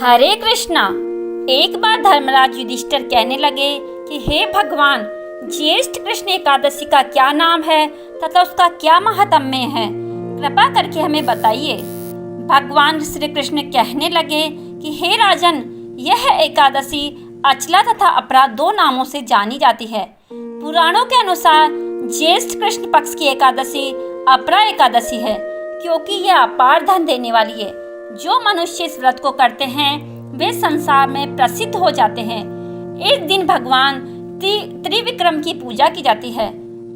हरे कृष्णा। एक बार धर्मराज युधिष्ठिर कहने लगे कि हे भगवान, ज्येष्ठ कृष्ण एकादशी का क्या नाम है तथा उसका क्या महात्म्य है, कृपा करके हमें बताइए। भगवान श्री कृष्ण कहने लगे कि हे राजन, यह एकादशी अचला तथा अपरा दो नामों से जानी जाती है। पुराणों के अनुसार ज्येष्ठ कृष्ण पक्ष की एकादशी अपरा एकादशी है, क्योंकि यह अपार धन देने वाली है। जो मनुष्य इस व्रत को करते हैं वे संसार में प्रसिद्ध हो जाते हैं। इस दिन भगवान त्रिविक्रम की पूजा की जाती है।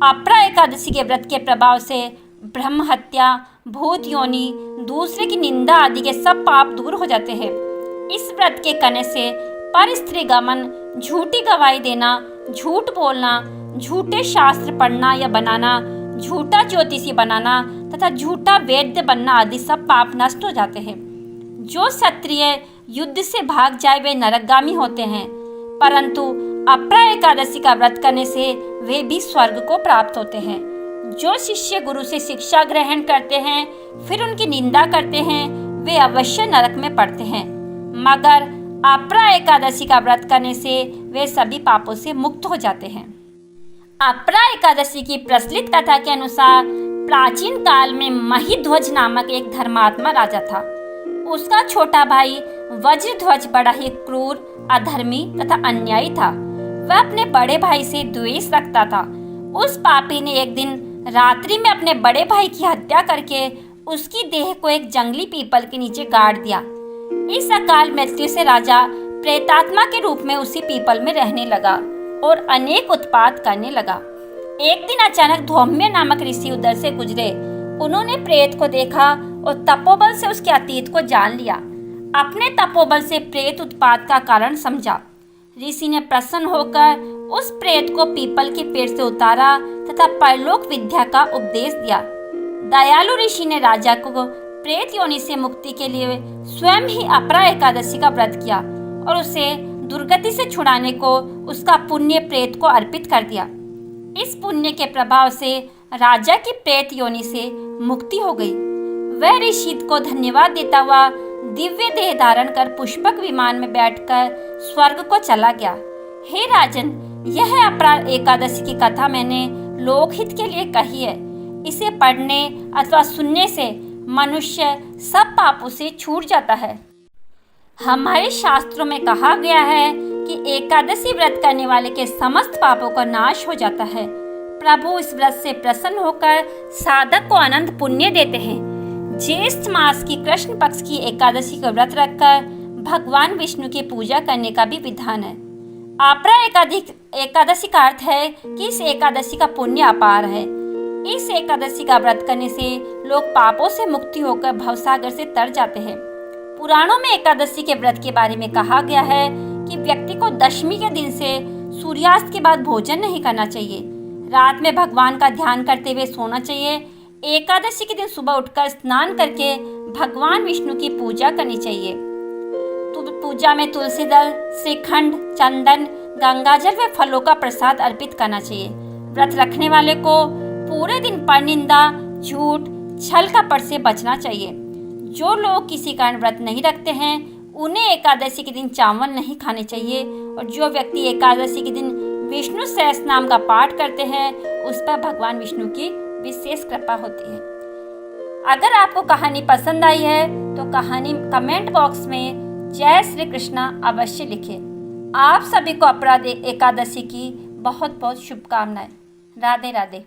अपरा एकादशी के व्रत के प्रभाव से ब्रह्म हत्या, भूत योनि, दूसरे की निंदा आदि के सब पाप दूर हो जाते हैं। इस व्रत के करने से पर स्त्री गमन, झूठी गवाही देना, झूठ बोलना, झूठे शास्त्र पढ़ना या बनाना, झूठा ज्योतिषी बनाना तथा झूठा वैद्य बनना आदि सब पाप नष्ट हो जाते हैं। जो क्षत्रिय युद्ध से भाग जाए वे नरकगामी होते हैं, परंतु अपरा एकादशी का व्रत करने से वे भी स्वर्ग को प्राप्त होते हैं। जो शिष्य गुरु से शिक्षा ग्रहण करते हैं फिर उनकी निंदा करते हैं वे अवश्य नरक में पड़ते हैं, मगर अपरा एकादशी का व्रत करने से वे सभी पापों से मुक्त हो जाते हैं। अपरा एकादशी की प्रचलित कथा के अनुसार प्राचीन काल में महिध्वज नामक एक धर्मात्मा राजा था। उसका छोटा भाई वज्रध्वज बड़ा ही क्रूर, अधर्मी तथा अन्यायी था। वह अपने बड़े भाई से द्वेष रखता था। उस पापी ने एक दिन रात्रि में अपने बड़े भाई की हत्या करके उसकी देह को एक जंगली पीपल के नीचे गाड़ दिया। इस अकाल मृत्यु से राजा प्रेतात्मा के रूप में उसी पीपल में रहने लगा और अनेक उत्पात करने लगा। एक दिन अचानक धौम्य नामक ऋषि उधर से गुजरे। उन्होंने प्रेत को देखा और तपोबल से उसके अतीत को जान लिया। अपने तपोबल से प्रेत उत्पात का कारण समझा। ऋषि ने प्रसन्न होकर उस प्रेत को पीपल के पेड़ से उतारा तथा परलोक विद्या का उपदेश दिया। दयालु ऋषि ने राजा को प्रेत योनि से मुक्ति के लिए स्वयं ही अपरा एकादशी का व्रत किया और उसे दुर्गति से छुड़ाने को उसका पुण्य प्रेत को अर्पित कर दिया। इस पुण्य के प्रभाव से राजा की प्रेत योनि से मुक्ति हो गई। वह ऋषि को धन्यवाद देता हुआ दिव्य देह धारण कर पुष्पक विमान में बैठकर स्वर्ग को चला गया। हे राजन, यह अपरा एकादशी की कथा मैंने लोकहित के लिए कही है। इसे पढ़ने अथवा सुनने से मनुष्य सब पापों से छूट जाता है। हमारे शास्त्रों में कहा गया है कि एकादशी व्रत करने वाले के समस्त पापों का नाश हो जाता है। प्रभु इस व्रत से प्रसन्न होकर साधक को अनंत पुण्य देते हैं। ज्येष्ठ मास की कृष्ण पक्ष की एकादशी का व्रत रखकर भगवान विष्णु की पूजा करने का भी विधान है। अपरा एकादशी का अर्थ है कि इस एकादशी का पुण्य अपार है। इस एकादशी का व्रत करने से लोग पापों से मुक्ति होकर भवसागर से तर जाते हैं। पुराणों में एकादशी के व्रत के बारे में कहा गया है कि व्यक्ति को दशमी के दिन से सूर्यास्त के बाद भोजन नहीं करना चाहिए। रात में भगवान का ध्यान करते हुए सोना चाहिए। एकादशी के दिन सुबह उठकर स्नान करके भगवान विष्णु की पूजा करनी चाहिए। पूजा में तुलसी दल, श्रीखंड, चंदन, गंगाजल व फलों का प्रसाद अर्पित करना चाहिए। व्रत रखने वाले को पूरे दिन परनिंदा, झूठ, छल कपट से बचना चाहिए। जो लोग किसी कारण व्रत नहीं रखते हैं उन्हें एकादशी के दिन चावल नहीं खाने चाहिए, और जो व्यक्ति एकादशी के दिन विष्णु सहस्त्र नाम का पाठ करते हैं उस पर भगवान विष्णु की विशेष कृपा होती है। अगर आपको कहानी पसंद आई है तो कहानी कमेंट बॉक्स में जय श्री कृष्णा अवश्य लिखें। आप सभी को अपरा एकादशी की बहुत बहुत शुभकामनाएं। राधे राधे।